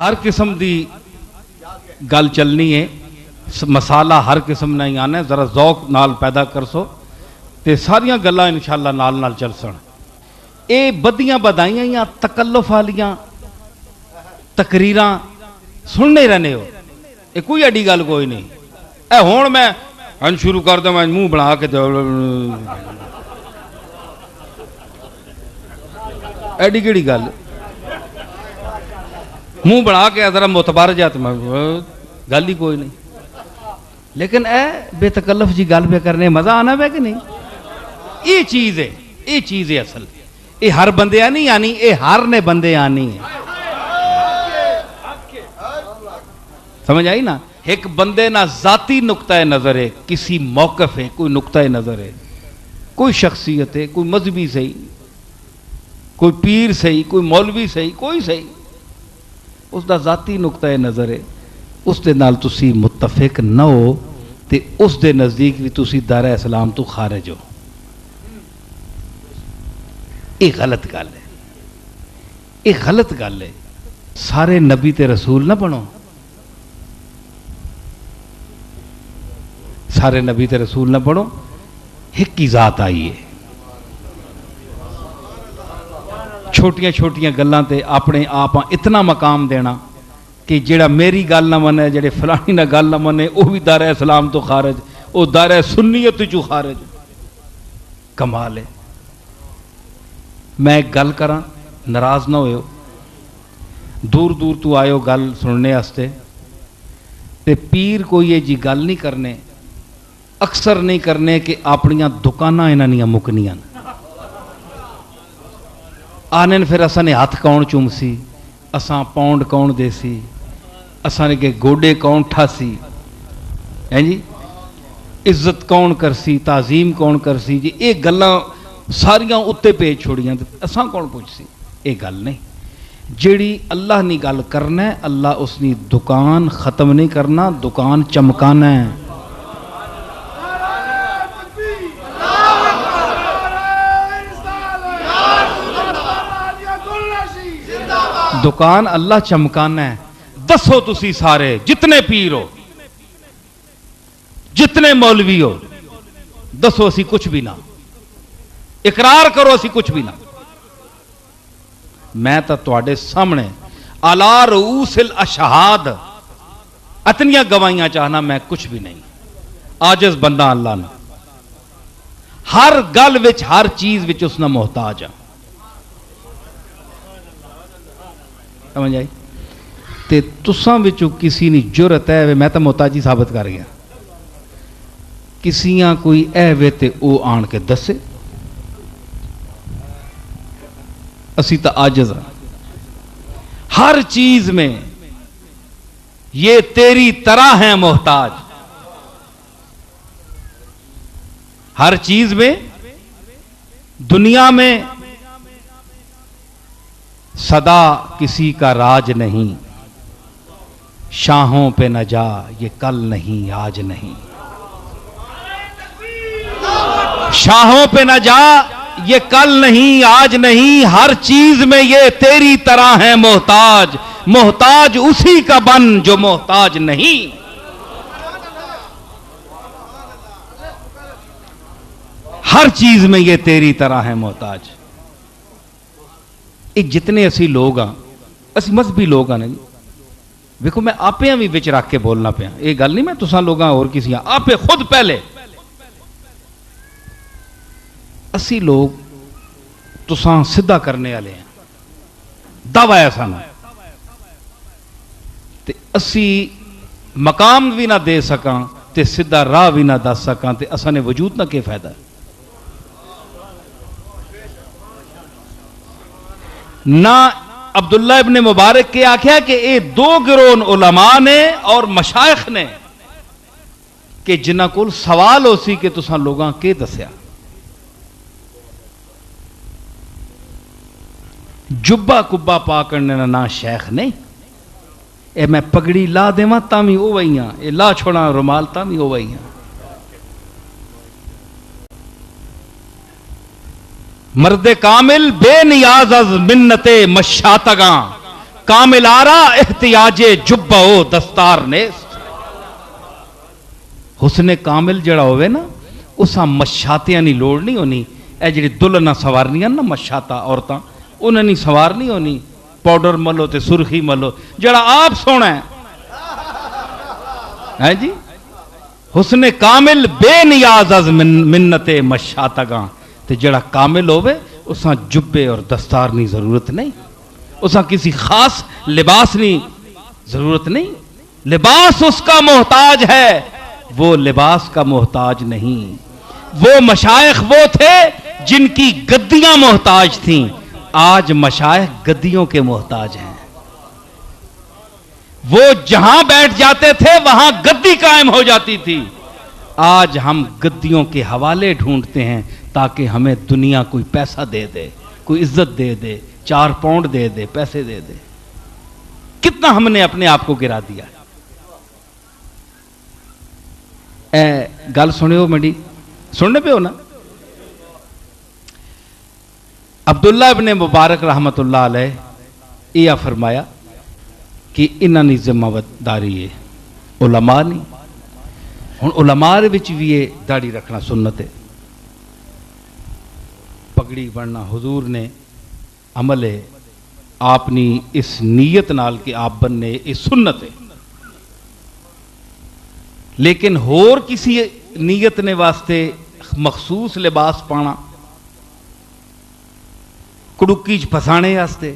ہر قسم دی گل چلنی ہے، مسالہ ہر قسم نہیں آنا ہے، ذرا ذوق نال پیدا کر سو تے ساریاں گلاں انشاءاللہ نال نال چل سن۔ اے بدیاں بدائیاں یا تکلف والیاں تقریراں سننے رہنے ہو، اے کوئی ایڈی گل کوئی نہیں۔ اے ہون میں شروع کر دوں، میں منہ بنا کے ایڈی کیڑی گل، منہ بنا کے ذرا معتبر جات میں گل ہی کوئی نہیں۔ لیکن اے بے تکلف جی گل پہ کرنے مزہ آنا پہ کہ نہیں؟ یہ چیز ہے، یہ چیز ہے اصل، یہ ہر بندے آنی آنی، یہ ہر نے بندے آنی ہے، سمجھ آئی نا؟ ایک بندے نہ ذاتی نقطہ نظر ہے، کسی موقف ہے، کوئی نقطہ نظر ہے، کوئی شخصیت ہے، کوئی مذہبی صحیح، کوئی پیر صحیح، کوئی مولوی صحیح، کوئی صحیح، اس دا ذاتی نقطہ نظر ہے، اس دے نال تسی متفق نہ ہو تے اس دے نزدیک بھی تسی دائرہ اسلام تو خارج ہو۔ یہ غلط گل ہے، یہ غلط گل ہے۔ سارے نبی تے رسول نہ بنو، سارے نبی تے رسول نہ پڑھو، ایک ہی ذات آئی ہے۔ چھوٹیاں چھوٹیاں گلاں تے اپنے آپ اتنا مقام دینا کہ جڑا میری گل نہ منے، جڑے فلانی نہ گل نہ منے، وہ بھی دائرہ اسلام تو خارج، وہ دائرہ سنیت چو خارج۔ کمال ہے۔ میں ایک گل کراں، ناراض نہ ہوئے، دور دور تو آئے ہو گل سننے واسطے، تے پیر کوئی یہ جی گل نہیں کرنے، اکثر نہیں کرنے کہ اپنیاں دکاناں انہاں نیاں مکنیاں آنے پھر اساں نے ہاتھ کون چوم سی، اساں پاؤنڈ کون دے سی، اساں نے کہ گوڈے کون ٹھا سی، ہیں جی عزت کون کر سی، تعظیم کون کر سی جی، یہ گلاں ساریاں اتے پیج چھوڑیاں، اساں کون پوچھ سی، یہ گل نہیں۔ جیڑی اللہ نی گل کرنا ہے، اللہ اس نی دکان ختم نہیں کرنا، دکان چمکانا ہے۔ دکان اللہ چمکانا ہے۔ دسو تسی سارے جتنے پیر ہو، جتنے مولوی ہو، دسو اسی کچھ بھی نہ، اقرار کرو اسی کچھ بھی نہ۔ میں تا تواڈے سامنے علی رؤوس الاشہاد اتنیاں گواہیاں چاہنا میں کچھ بھی نہیں، عاجز بندہ اللہ نہ، ہر گل وچ ہر چیز وچ اس نہ محتاج ہاں، سمجھ آئی؟ تے تساں وچوں کسی نی جرت ہے میں تا محتاجی ثابت کر گیا، کسیاں کوئی وے تے او آن کے دسے، اسی تا عاجز ہاں، ہر چیز میں یہ تیری طرح ہیں محتاج، ہر چیز میں، دنیا میں صدا کسی کا راج نہیں، شاہوں پہ نہ جا یہ کل نہیں آج نہیں، شاہوں پہ نہ جا یہ کل نہیں آج نہیں، ہر چیز میں یہ تیری طرح ہے محتاج، محتاج اسی کا بن جو محتاج نہیں۔ ہر چیز میں یہ تیری طرح ہے محتاج۔ یہ جتنے اسی لوگ ہاں، اسی مذہبی لوگ ہاں، دیکھو میں آپے بھی وچ رکھ کے بولنا پیا، یہ گل نہیں میں تساں لوگاں اور کسی آپے خود پہلے، اسی لوگ تساں سدھا کرنے والے ہیں، دعویٰ ایسا نہ تے اسی مقام بھی نہ دے سکاں تے سدھا راہ بھی نہ دس سکاں تے اساں نے وجود نہ کے فائدہ ہے؟ نہ عبداللہ ابن مبارک کے آکھیا کہ اے دو گروہ علماء نے اور مشائخ نے کہ جنہ کول سوال ہو سی کہ تساں لوگاں کے دسیا، جبہ کبہ پا کرنے نہ شیخ نہیں، اے میں پگڑی لا دیواں تامی او وئیاں، اے لا چھوڑا رومال تامی او وئیاں، مرد کامل بے نیاز از منت مشاتگاں، کامل آرا احتیاج جبہ و دستار نیست. حسن کامل جڑا ہوئے نا اساں مشاتیاں نہیں لوڑ نہیں ہونی. اے جڑی دلہناں سوارنیاں نا مشاتا عورتاں انہیں نہیں سوار نہیں ہونی. پاؤڈر ملو تے سرخی ملو. جڑا آپ سونا ہے جی حسن کامل بے نیاز از منت مشاتگاں. تے جڑا کامل ہوئے اساں جبے اور دستار نہیں ضرورت نہیں. اساں کسی خاص لباس نہیں ضرورت نہیں. لباس اس کا محتاج ہے وہ لباس کا محتاج نہیں. وہ مشائخ وہ تھے جن کی گدیاں محتاج تھیں. آج مشائخ گدیوں کے محتاج ہیں. وہ جہاں بیٹھ جاتے تھے وہاں گدی قائم ہو جاتی تھی. آج ہم گدیوں کے حوالے ڈھونڈتے ہیں تاکہ ہمیں دنیا کوئی پیسہ دے دے, کوئی عزت دے دے, 4 پاؤنڈ دے دے, پیسے دے دے. کتنا ہم نے اپنے آپ کو گرا دیا. اے گل سنے ہو منڈی سننے پہ ہو نا. عبداللہ ابن مبارک رحمت اللہ علیہ یہ فرمایا کہ انہاں نے ذمہ داری ہے علماء نہیں. ہن علماء وچ بھی یہ داڑھی رکھنا سنت ہے, پگڑی بننا حضور نے عمل ہے. آپ نے اس نیت نال کہ آپ بننے اس سنت ہے. لیکن ہور کسی نیت نے واسطے مخصوص لباس پانا کڑکی چ پھسانے واسطے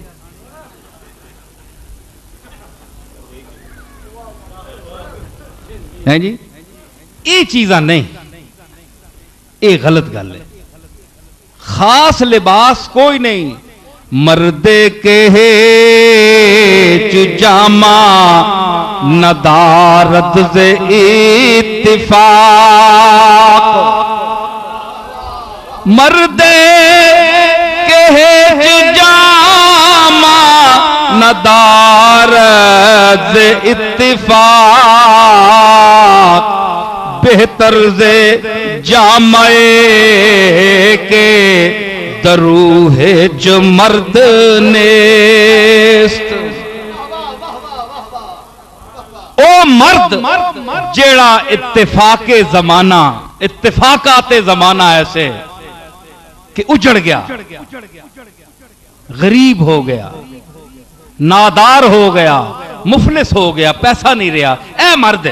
ہیں جی یہ چیزاں نہیں. یہ غلط گل ہے. خاص لباس کوئی نہیں. مردے کے جامہ ندارت سے اتفاق. مردے کے جامہ ندارت سے اتفاق. بہتر سے جامع کے درو ہے جو مرد نیست. او مرد جیڑا اتفاق زمانہ اتفاقات زمانہ ایسے کہ اجڑ گیا, غریب ہو گیا, نادار ہو گیا, مفلس ہو گیا, پیسہ نہیں رہا. اے مرد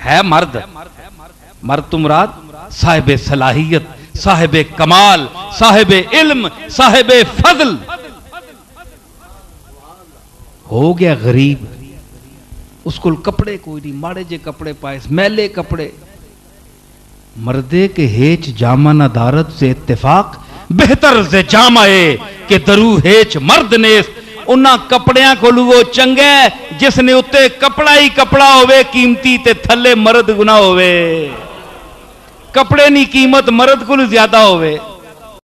ہے مرد. مرد تو مراد صاحب صلاحیت, صاحب کمال, صاحب علم, صاحب فضل. ہو گیا غریب, اس کو کپڑے کوئی نہیں, ماڑے جے کپڑے پائے, میلے کپڑے. مردے کے ہیچ جامہ ندارت سے اتفاق, بہتر سے جامع کہ درو ہیچ مرد نیست. انہاں کپڑیاں کو لوگو چنگے جس نے اتے کپڑا ہی کپڑا ہوئے قیمتی تے تھلے مرد گناہ ہوئے. کپڑے نہیں قیمت مرد کو زیادہ ہوئے.